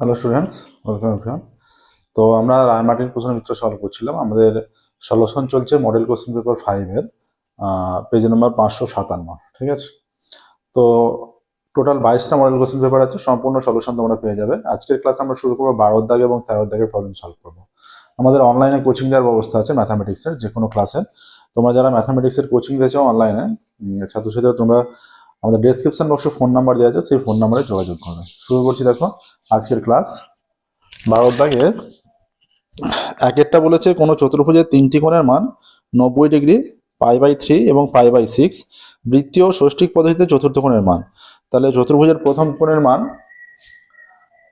Hello students, welcome everyone. তো আমরা রায়মার্টিন প্রশ্নের ভিতরে সলভ করছিলাম। আমাদের সলিউশন চলছে মডেল কোশ্চেন পেপার 5-এর পেজ নাম্বার 557। ঠিক আছে। তো টোটাল 22টা মডেল কোশ্চেন পেপার আছে, সম্পূর্ণ সলিউশন তোমরা পেয়ে যাবে। আজকের ক্লাস আমরা শুরু করবো 12 দাগ এবং 13 দাগের প্রবলেম সলভ করবো। আমাদের অনলাইনে কোচিং দেওয়ার ব্যবস্থা আছে ম্যাথামেটিক্সের যে কোনো ক্লাসে। তোমরা যারা ম্যাথামেটিক্সের কোচিং দিয়েছো অনলাইনে ছাত্রছাত্রীরা, তোমরা আমাদের ডেসক্রিপশন বক্সে ফোন নাম্বার দেওয়া আছে, সেই ফোন নাম্বারে যোগাযোগ করবে। শুরু করছি, দেখো আজকের ক্লাস। 12 দাগে একেরটা বলেছে কোনো চতুর্ভুজের তিনটি কোণের মান 90 ডিগ্রি, π/3 এবং π/6, বৃত্তীয় ও ষষ্ঠিক পদ্ধতিতে চতুর্থ কোণের মান। তাহলে চতুর্ভুজের প্রথম কোণের মান,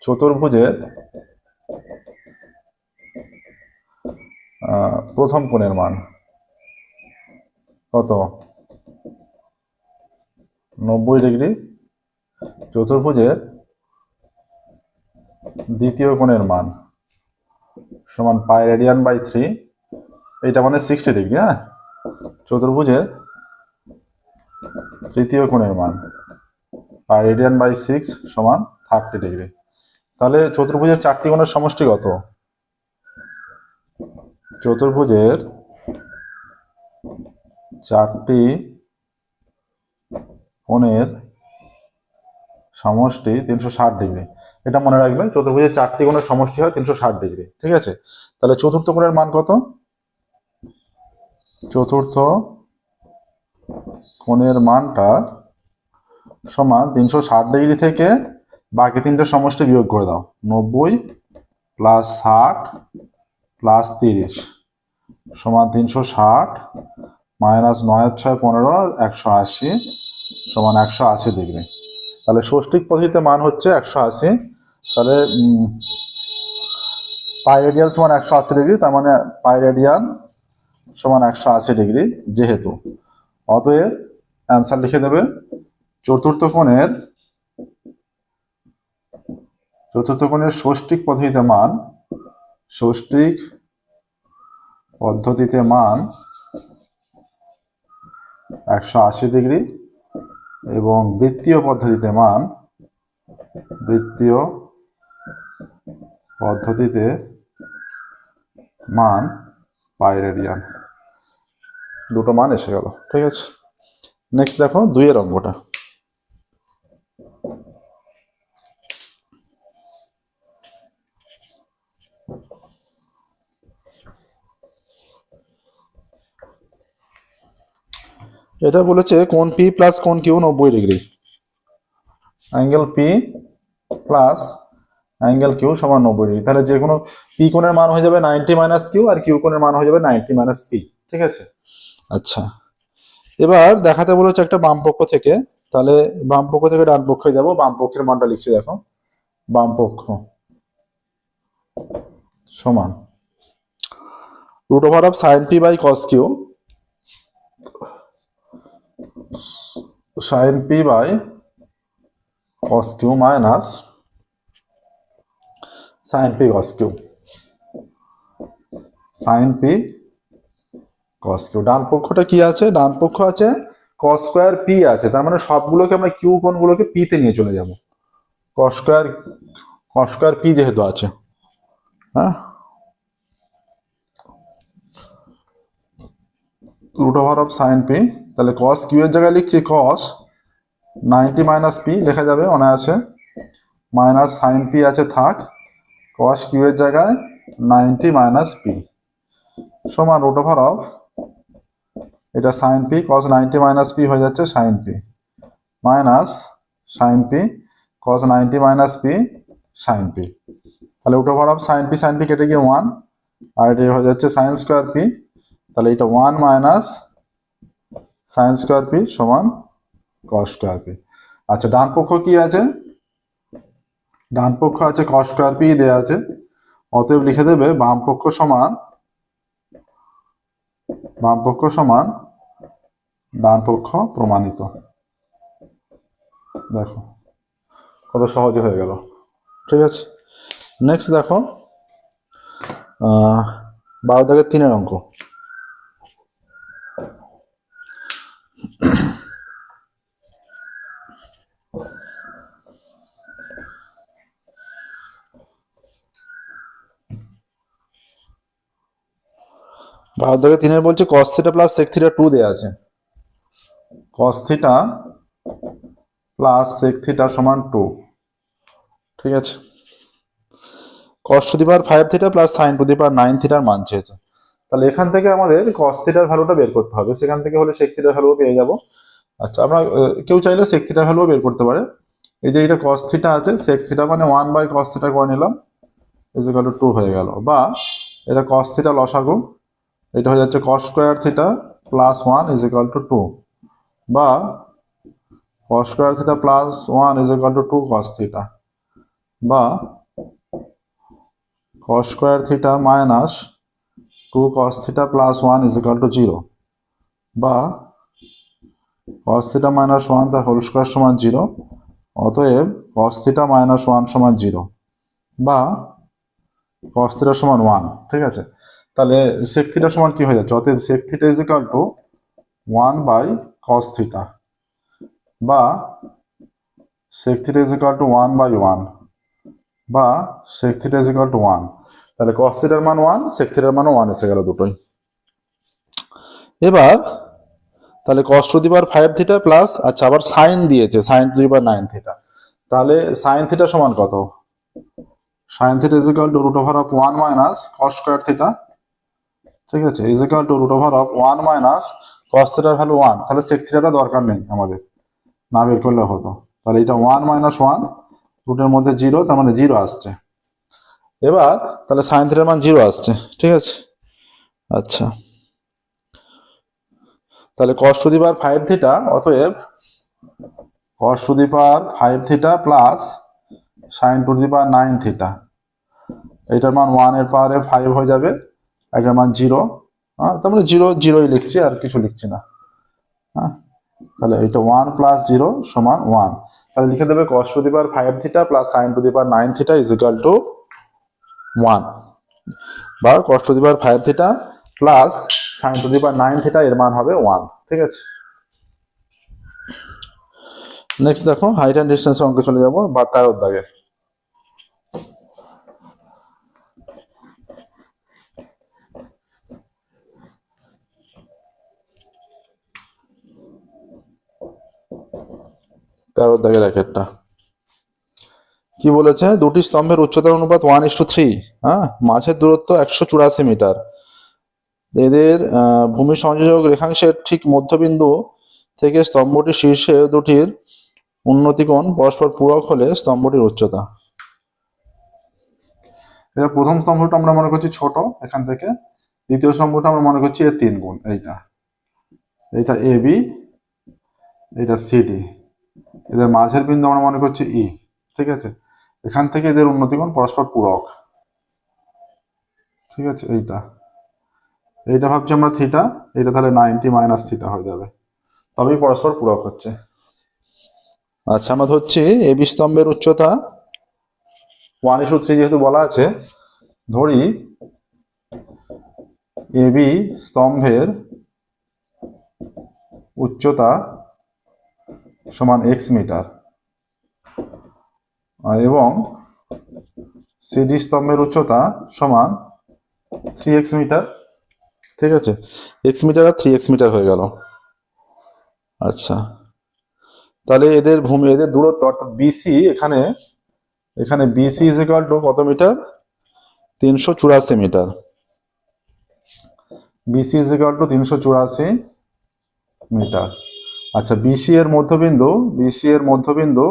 চতুর্ভুজের প্রথম কোণের মান কত? 90 ডিগ্রি। চতুর্ভুজের দ্বিতীয় কোণের মান সমান π/3, এইটা মানে 60 ডিগ্রি। হ্যাঁ, চতুর্ভুজের তৃতীয় কোণের মান π/6 সমান 30 ডিগ্রি। তাহলে চতুর্ভুজের চারটি কোণের সমষ্টি কত? চতুর্ভুজের চারটি কোণের সমষ্টি 360 ডিগ্রি। এটা মনে রাখবেন, চতুর্ভুজের চারটি কোণের সমষ্টি হয় 360 ডিগ্রি। ঠিক আছে। তাহলে চতুর্থ কোণের মান কত? চতুর্থ কোণের মানটা সমান 360 ডিগ্রি থেকে বাকি তিনটে সমষ্টি বিয়োগ করে দাও। 90 প্লাস 60 প্লাস 30 সমান 360 মাইনাস 9 × 6 = 15, 180 সমান 180 ডিগ্রি। তাহলে ষষ্ঠিক পদ্ধতিতে মান হচ্ছে 180। তাহলে পাই রেডিয়ান সমান 180 ডিগ্রি, তার মানে পাই রেডিয়ান সমান 180 ডিগ্রি। যেহেতু, অতএব অ্যান্সার লিখে দেবে চতুর্থ কোণের ষষ্ঠিক পদ্ধতিতে মান, ষষ্ঠিক পদ্ধতিতে মান 180 ডিগ্রি এবং বৃত্তীয় পদ্ধতিতে মান, বৃত্তীয় পদ্ধতিতে মান পাই রেডিয়ান। দুটো মান এসে গেল। ঠিক আছে। নেক্সট দেখো 2-এর অঙ্কটা। এটা বলেছে কোণ পি প্লাস কোণ Q 90 degree. Angle P plus angle Q সমান 90 ডিগ্রি। তাহলে যে কোনো পি কোণের মান হয়ে যাবে 90 মাইনাস কিউ, আর কিউ কোণের মান হয়ে যাবে 90 মাইনাস পি। ঠিক আছে। আচ্ছা, এবার দেখাতে বলেছে একটা বাম পক্ষ থেকে। তাহলে বাম পক্ষ থেকে ডান পক্ষে যাব। বাম পক্ষের মানটা লিখছি, দেখো। বাম পক্ষ সমান √sin p/cos q, sin p/cos q minus sin p cos q, sin p cos q। ডান পক্ষটা কি আছে? ডান পক্ষ আছে cos স্কয়ার p আছে। তার মানে সবগুলোকে আমরা কিউ কোণগুলোকে p তে নিয়ে চলে যাব। cos স্কয়ার p যেহেতু আছে, হ্যাঁ, √sin p। তাহলে cos q এর জায়গায় লিখছি cos 90 মাইনাস p লেখা যাবে অনায়াসে, মাইনাস sin p আছে থাক, cos q এর জায়গায় 90 মাইনাস p সমান এটা sin p cos 90 minus p হয়ে যাচ্ছে sin p, minus sin p cos 90 minus p sin p। তাহলে sin p কেটে গিয়ে 1, আর এটা হয়ে যাচ্ছে sin স্কয়ার p। তাহলে এটা 1 মাইনাস sin স্কয়ার p সমান cos স্কয়ার p। আচ্ছা, ডান পক্ষ কি আছে? ডান পক্ষ আছে cos স্কয়ার p দেয়া আছে। অতএব লিখে দেবে বাম পক্ষ সমান ডান পক্ষ প্রমাণিত। দেখো কত সহজে হয়ে গেল। ঠিক আছে। নেক্সট দেখো 12 দাগের 3-এর অঙ্ক। 12 থেকে 3 বলছে cos theta plus sec theta 2 দেয়া আছে। cos theta plus sec theta সমান 2, ঠিক আছে। cos to the power 5 theta plus sin to the power 9 থিটার মান চেয়েছে। তাহলে এখান থেকে আমাদের cos থিটার ভ্যালুটা বের করতে হবে, সেখান থেকে হলে sec থিটার ভ্যালু পেয়ে যাব। আচ্ছা, আমরা কেউ চাইলে sec থিটার ভ্যালু বের করতে পারে। এই যে এটা cos থিটা আছে, sec থিটা মানে 1/cos থিটা করে নিলাম, ইজ ইকুয়াল টু 2 হয়ে গেল। বা এটা cos থিটা লসাগু, এটা হয়ে যাচ্ছে cos square theta plus 1 is equal to 2, বা cos square theta plus 1 is equal to 2 cos theta, বা cos square theta minus 2 cos theta plus 1 is equal two 0, বা cos থিটা মাইনাস 1 তার whole square সমান 0, অতএব cos theta minus 1 সমান 0, বা cos theta সমান 1, ঠিক আছে। তাহলে sec থিটা সমান কি হয়ে যাচ্ছে, অতএব sec theta is equal two 1/cos theta, বা sec theta is equal two 1/1, বা sec theta is equal two 1। তাহলে cos থিটার মান 1, sec থিটার মানও 1 এসে গেল দুটোই। এবার তাহলে cos to the power 5 theta plus, আচ্ছা আবার sin দিয়েছে, sin to the power 9 theta. তাহলে sin থিটা সমান কত, sin theta is equal to root over of 1 minus cos square theta, ঠিক আছে, is equal to root over of 1 minus cos থিটার value 1। তাহলে sec থিটাটা দরকার নেই আমাদের, না বের করলে হতো। তাহলে এটা 1 মাইনাস 1, রুটের মধ্যে 0, তার মানে 0 আসছে। এবার তাহলে sin থিটার মান 0 আসছে, ঠিক আছে। আচ্ছা, তাহলে cos to the power 5 theta, অতএব cos to the power 5 theta plus sin to the power 9 theta, এটার মান 1 এর পাওয়ারে 5 হয়ে যাবে, এটার মান 0, তার মানে 0 0ই লিখছি, আর কিছু লিখছি না। হ্যাঁ, তাহলে এটা 1 প্লাস 0 সমান 1। তাহলে লিখে দেবে cos to the power 5 theta plus sin to the power 9 theta is equal two 1, বা cos to the power 5 theta plus sin to the power 9 theta এর মান হবে 1, ঠিক আছে। নেক্সট দেখো, হাইট অ্যান্ড ডিস্টেন্স অঙ্কে চলে যাবো, বা 13 দাগে। দাগের একটা কি বলেছে, দুটি স্তম্ভের উচ্চতার অনুপাত 1:3, হ্যাঁ, মাঝের দূরত্ব 184 মিটার। এদের ভূমি সংযোজক রেখাংশের ঠিক মধ্যবিন্দু থেকে স্তম্ভটির শীর্ষে দুটির উন্নতিকোণ পরস্পর পূরক হলে স্তম্ভটির উচ্চতা। এটা প্রথম স্তম্ভটা আমরা মনে করছি ছোট এখান থেকে, দ্বিতীয় স্তম্ভটা আমরা মনে করছি এর 3 গুণ, এইটা AB, এটা CD, এদের মাঝের বিন্দু আমরা মনে করছি E, ঠিক আছে। এখান থেকে এদের উন্নতিকোণ পরস্পর পূরক, ঠিক আছে। এইটা ভাবছি আমরা থিটা, এটা তাহলে 90 মাইনাস থিটা হয়ে যাবে, তবেই পরস্পর পূরক হচ্ছে। আচ্ছা, আমরা ধরছি এবি স্তম্ভের উচ্চতা 1:3 যেহেতু বলা আছে, ধরি এবি স্তম্ভের উচ্চতা সমান x মিটার, এবং সিডি স্তম্ভের উচ্চতা সমান 3x মিটার, ঠিক আছে। x মিটার আর 3x মিটার হয়ে গেল। আচ্ছা, তাহলে এদের দূরত্ব অর্থাৎ বিসি, এখানে বিসি ইজ ইকুয়াল টু কত meter, 384 meter. BC is equal to 384 meter. আচ্ছা, বিসি এর মধ্যবিন্দু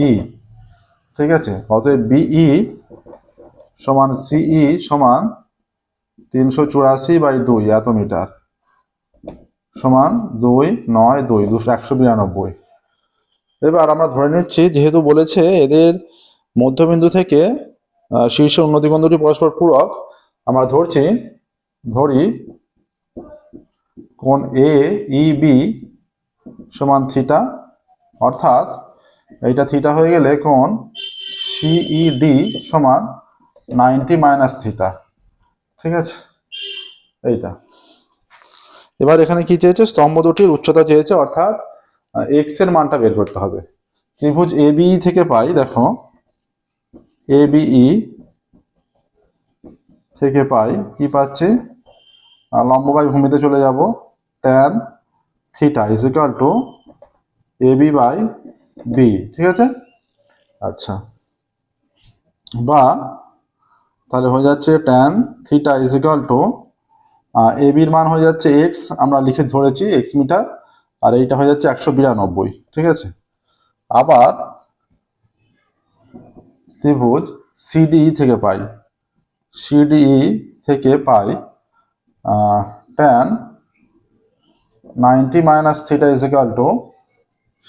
ই, ঠিক আছে। অতএব বিই সমান সিই সমান 384/2 এত মিটার, সমান 2 9 2 192। এবার আমরা ধরে নিচ্ছি, যেহেতু বলেছে এদের মধ্যবিন্দু থেকে শীর্ষ উন্নতিকোণ দুটি পরস্পর পূরক, আমরা ধরি কোণ এ ই বি সমান থিটা, অর্থাৎ এইটা থিটা হয়ে গেলে কোণ সিইডি সমান 90 মাইনাস থিটা, ঠিক আছে। এইটা এবার এখানে কি চেয়েছে, স্তম্ভ দুটির উচ্চতা চেয়েছে, অর্থাৎ এক্স এর মানটা বের করতে হবে। ত্রিভুজ এবিই থেকে পাই, দেখো এবিই থেকে পাই কি পাচ্ছি, লম্ব বাই ভূমিতে চলে যাব, tan theta is equal to A B by B. ঠিক আছে, আচ্ছা, বা তাহলে হয়ে যাচ্ছে tan theta is equal to A বির মান হয়ে যাচ্ছে এক্স, আমরা লিখে ধরেছি এক্স মিটার, আর এইটা হয়ে যাচ্ছে 192। ঠিক আছে, আবার ত্রিভুজ সিডিই থেকে পাই, সিডিই থেকে পাই tan 90 minus theta is equal to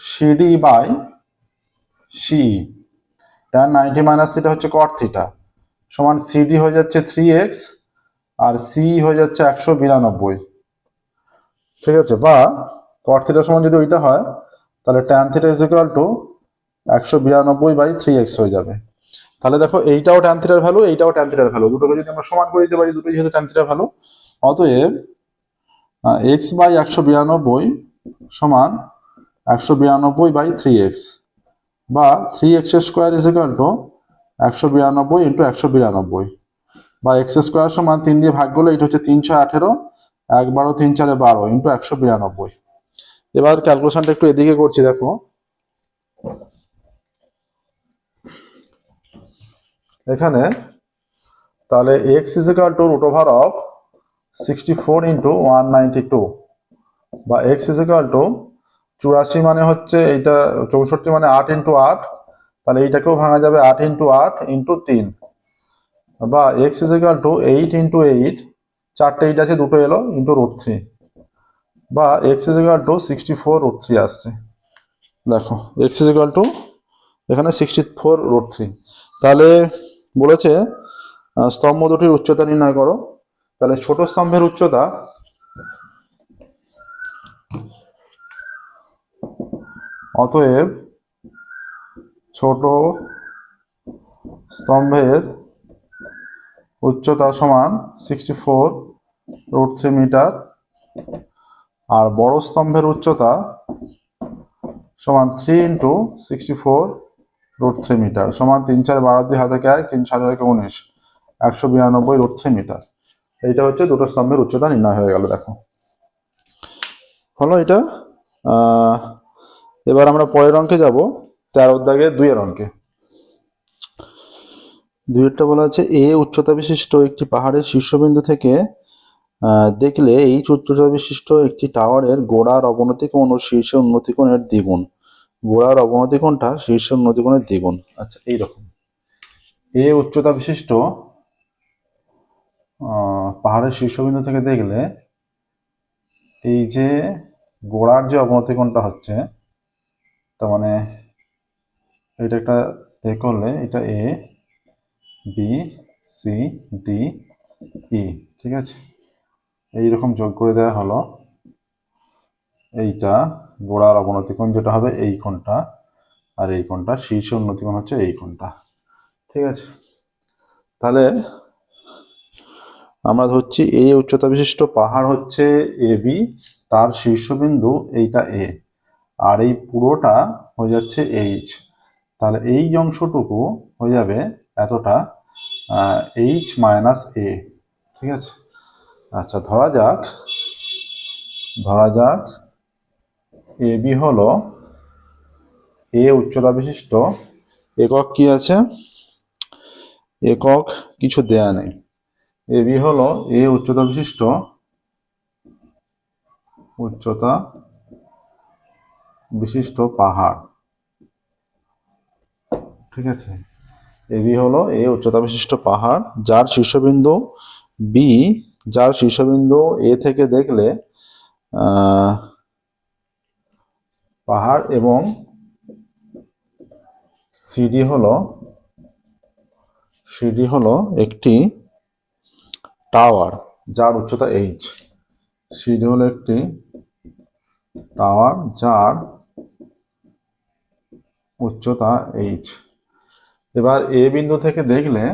CD by CE. Tan 90 minus theta হচ্ছে কট থিটা, সমান সিডি হয়ে যাচ্ছে 3x আর সিই হয়ে যাচ্ছে 192। ঠিক আছে, বা কট থিটা সমান যদি ওইটা হয় তাহলে tan theta is equal two 192/3x হয়ে যাবে। তাহলে দেখো এইটাও ট্যান থিটার ভ্যালু, এইটাও ট্যান থিটার ভ্যালু, দুটোকে যদি আমরা সমান করে দিতে পারি, দুটোই যেহেতু ট্যান থিটার ভ্যালু, অতএব x/192 সমান 192/3x, বা 3x² is equal two 192 into 192, বা x² সমান 3 দিয়ে ভাগ করলে এটা হচ্ছে 318, 1 12 3 4 12 ইন্টু 192। এবার ক্যালকুলেশনটা একটু এদিকে করছি, দেখো এখানে তাহলে x is equal to root over of 64 into 192, বা x ইজ ইকুয়াল টু 84 মানে হচ্ছে এইটা 64 মানে 8 ইন্টু 8, তাহলে এইটাকেও ভাঙা যাবে 8 ইন্টু 8 ইন্টু 3, বা x is equal two 8 into 8, চারটে 8 আছে দুটো এলো, ইন্টু √3, বা x ইজ ইকুয়াল টু 64√3 আসছে। দেখো x ইজ ইকুয়াল টু এখানে 64√3। তাহলে বলেছে স্তম্ভ দুটির উচ্চতা নির্ণয় করো। তাহলে ছোট স্তম্ভের উচ্চতা অতএব ছোট স্তম্ভের উচ্চতা সমান 64√3 মিটার, আর বড় স্তম্ভের উচ্চতা সমান 3 ইন্টু 64√3 মিটার, সমান 3 4 12 2 হাতে 1 3 4 19 192√3 মিটার। এইটা হচ্ছে দুটো স্তম্ভের উচ্চতা নির্ণয় হয়ে গেল। দেখো হলো এটা। এবার আমরা পরের অঙ্কে যাব, 13 দাগের 2 এর অঙ্কে। 2 এরটা বলা আছে এ উচ্চতা বিশিষ্ট একটি পাহাড়ের শীর্ষবিন্দু থেকে দেখলে এই উচ্চতা বিশিষ্ট একটি টাওয়ারের গোড়ার অবনতি কোণ ও শীর্ষের উন্নতি কোণের দ্বিগুণ। গোড়ার অবনতি কোণটা শীর্ষের উন্নতি কোণের দ্বিগুণ। আচ্ছা, এইরকম এ উচ্চতা বিশিষ্ট পাহাড়ের শীর্ষবিন্দু থেকে দেখলে এই যে গোড়ার যে অবনতি কোণটা হচ্ছে, তার মানে এটা একটা এ করলে এটা A B C D E, ঠিক আছে, এইরকম যোগ করে দেওয়া হলো। এইটা গোড়ার অবনতি কোণ যেটা হবে এই কোণটা, আর এই কোণটা শীর্ষ উন্নতি কোণ হচ্ছে এই কোণটা। ঠিক আছে, তাহলে আমরা ধরছি এই উচ্চতা বিশিষ্ট পাহাড় হচ্ছে এ বি, তার শীর্ষবিন্দু এইটা এ, আর এই পুরোটা হয়ে যাচ্ছে এইচ। তাহলে এই অংশটুকু হয়ে যাবে এতটা এইচ মাইনাস এ। ঠিক আছে, আচ্ছা ধরা যাক এ বি হলো এ উচ্চতা বিশিষ্ট, একক কি আছে, একক কিছু দেয়া নেই। এ বি হলো এ উচ্চতা বিশিষ্ট পাহাড়। ঠিক আছে, এ বি হলো এ উচ্চতা বিশিষ্ট পাহাড় যার শীর্ষবিন্দু বি, যার শীর্ষবিন্দু এ থেকে দেখলে পাহাড়, এবং সিডি হলো একটি টাওয়ার যার উচ্চতা এইচ। সিডি হলো একটি টাওয়ার যার উচ্চতা এইচ। এবার এ বিন্দু থেকে দেখলে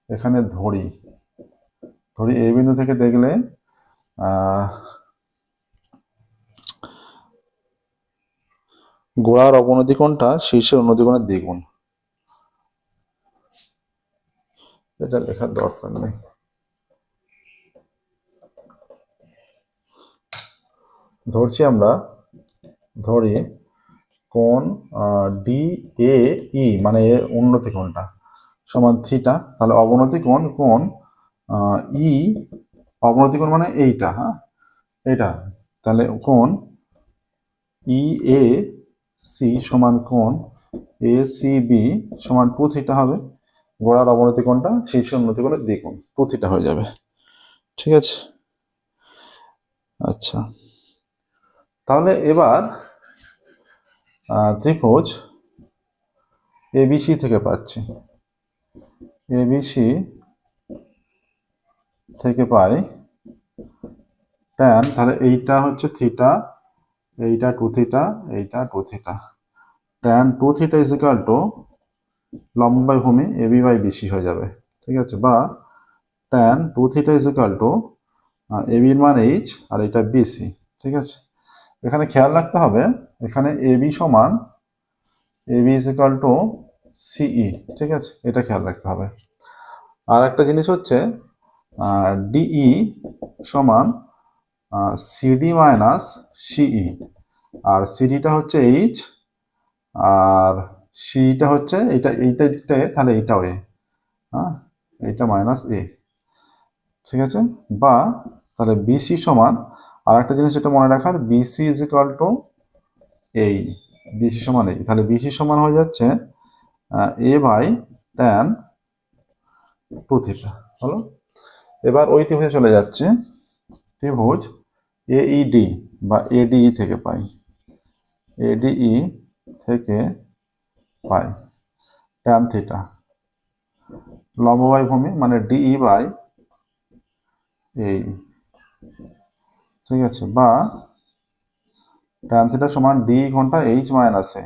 এখানে ধরি এ বিন্দু থেকে দেখলে গোড়ার অবনতি কোণটা শীর্ষের উন্নতি কোণের দ্বিগুণ। এটা লেখার দরকার নেই। ধরছি আমরা, ধরি কোণ ডি এ ই মানে এর উন্নতি কোণটা সমান থিটা, তাহলে অবনতি কোণ কোণ ই, অবনতি কোণ মানে এইটা, হ্যাঁ এটা, তাহলে কোণ ই এ সি সমান কোণ এ সি বি সমান 2 থিটা হবে। গোড়ার অবনতি কোণটা শীর্ষ উন্নতি কোণের দ্বিগুণ 2 থিটা হয়ে যাবে। ঠিক আছে, আচ্ছা তাহলে এবার ত্রিভুজ এবিসি থেকে পাচ্ছি, এবিসি থেকে পাই ট্যান, তাহলে এইটা হচ্ছে থিটা, এইটা 2 থিটা, এইটা 2 theta, tan 2 theta is equal to লম্ব বাই ভূমি এবি বাই বিসি হয়ে যাবে। ঠিক আছে, বা tan 2 theta is equal to এবির মান এইচ আর এটা বিসি। ঠিক আছে, এখানে খেয়াল রাখতে হবে, এখানে এবি সমান এবি ইজ ইকুয়াল টু সিই। ঠিক আছে, এটা খেয়াল রাখতে হবে। আর একটা জিনিস হচ্ছে ডিই সমান সিডি মাইনাস সিই, আর সিডিটা হচ্ছে এইচ আর সিটা হচ্ছে এইটা, এইটা দিকটা তাহলে এইটাও এ, হ্যাঁ এইটা মাইনাস এ। ঠিক আছে, বা তাহলে বিসি সমান, আর একটা জিনিস যেটা মনে রাখার, বিসি ইজ ইকুয়াল টু এই, বিসি সমান এই, তাহলে বিসি সমান হয়ে যাচ্ছে এ বাই ট্যান 2 থিটা হলো। এবার ওই ত্রিভুজে চলে যাচ্ছে, ত্রিভুজ এইডি বা এডিই থেকে পাই, এডিই থেকে পাই ট্যান থিটা লম্ব বাই ভূমি মানে ডিই বাই এই। ঠিক আছে, বা ট্যান থিটা সমান ডি ঘন্টা এইচ মাইনাস এ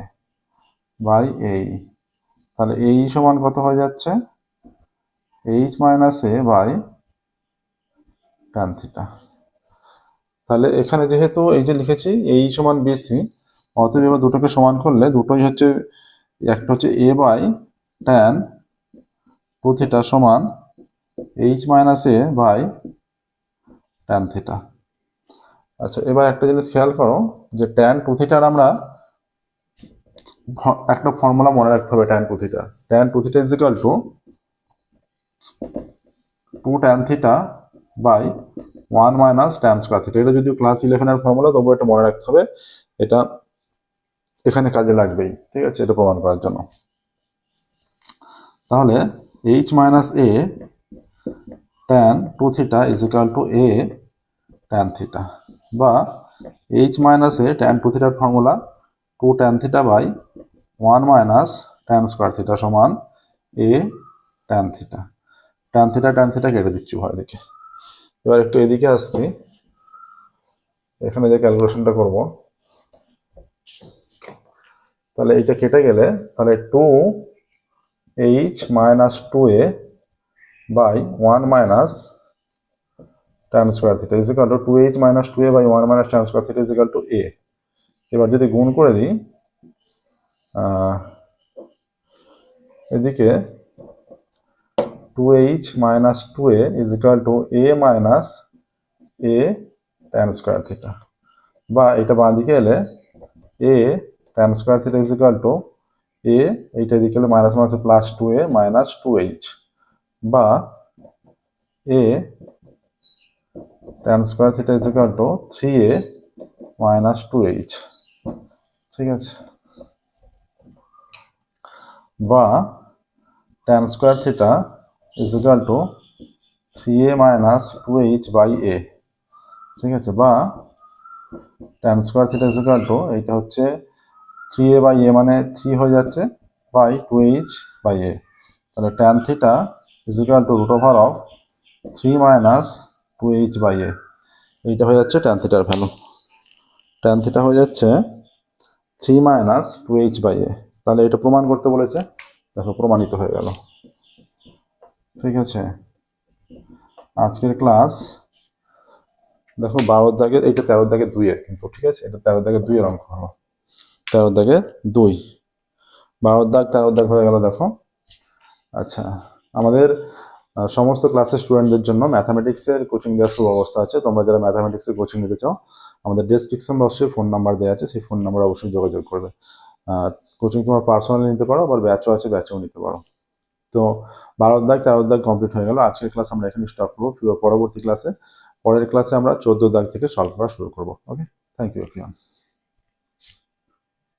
বাই এই, তাহলে এই সমান কত হয়ে যাচ্ছে, h minus a by tan theta. তাহলে এখানে যেহেতু এই যে লিখেছি এই সমান বিসি, অতএব এবার দুটোকে সমান করলে দুটোই হচ্ছে, একটা হচ্ছে এ বাই ট্যান 2 থিটা সমান h minus a by tan theta. আচ্ছা, এবার একটা জিনিস খেয়াল করো যে ট্যান 2 থিটার আমরা একটা ফর্মুলা মনে রাখতে হবে, tan 2 theta, tan 2 theta is equal to 2 tan theta by 1 minus tan square theta. এটা যদিও ক্লাস 11 এর ফর্মুলা, তবু এটা মনে রাখতে হবে, এটা এখানে কাজে লাগবেই। ঠিক আছে, এটা প্রমাণ করার জন্য। তাহলে h minus a tan 2 theta is equal to a tan theta, বা এইচ মাইনাস এ ট্যান 2 থিটার formula 2 tan theta by 1 minus tan square theta সমান a tan theta. Tan theta কেটে দিচ্ছি উভয় দিকে। এবার একটু এদিকে আসছি, এখানে যে ক্যালকুলেশনটা করব, তাহলে এইটা কেটে গেলে তাহলে 2h minus 2a by 1 minus tan square theta is equal to 2h minus 2a by 1 minus tan square theta is equal to a। এবার যদি গুণ করে দিই এদিকে 2h minus 2a is equal to a minus a tan square theta, বা এটা বাঁ দিকে এলে a tan square theta is equal to a, এইটা এদিকে এলে minus minus plus 2a minus 2h, বা a tan square theta is equal to 3a minus 2h। ঠিক আছে, বা tan square theta is equal to 3a minus 2h by a। ঠিক আছে, বা tan square theta is equal to, এইটা হচ্ছে 3a by a মানে 3 হয়ে যাচ্ছে বাই 2h বাই a, তাহলে tan theta is equal to root over of 3 minus 2h by a। এইটা হয়ে যাচ্ছে ট্যান থিটার ভ্যালু, ট্যান থিটা হয়ে যাচ্ছে 3 মাইনাস 2h বাই a। তাহলে এটা প্রমাণ করতে বলেছে, দেখো প্রমাণিত হয়ে গেল। ঠিক আছে, আজকের ক্লাস দেখো 12 দাগের, এইটা 13 দাগের 2 এর কিন্তু, ঠিক আছে, এটা 13 দাগের 2 এর অঙ্ক হলো। 13 দাগে 2, 12 দাগ 13 দাগ হয়ে গেল। দেখো আচ্ছা, আমাদের সমস্ত ক্লাসের স্টুডেন্টদের জন্য ম্যাথামেটিক্সের কোচিং দেওয়ার সুব্যবস্থা আছে। তোমরা যারা ম্যাথামেটিক্সের কোচিং নিতে চাও, আমাদের ডেসক্রিপশন বক্সে ফোন নাম্বার দেওয়া আছে, সেই ফোন নাম্বার অবশ্যই যোগাযোগ করবে। কোচিং তোমার পার্সোনালি নিতে পারো, আবার ব্যাচও আছে, ব্যাচেও নিতে পারো। তো 12 দাগ 13 দাগ কমপ্লিট হয়ে গেল। আজকের ক্লাস আমরা এখানে স্টপ করবো। পরবর্তী ক্লাসে, পরের ক্লাসে আমরা 14 দাগ থেকে সলভ করা শুরু করবো। ওকে, থ্যাংক ইউ এভরিওয়ান।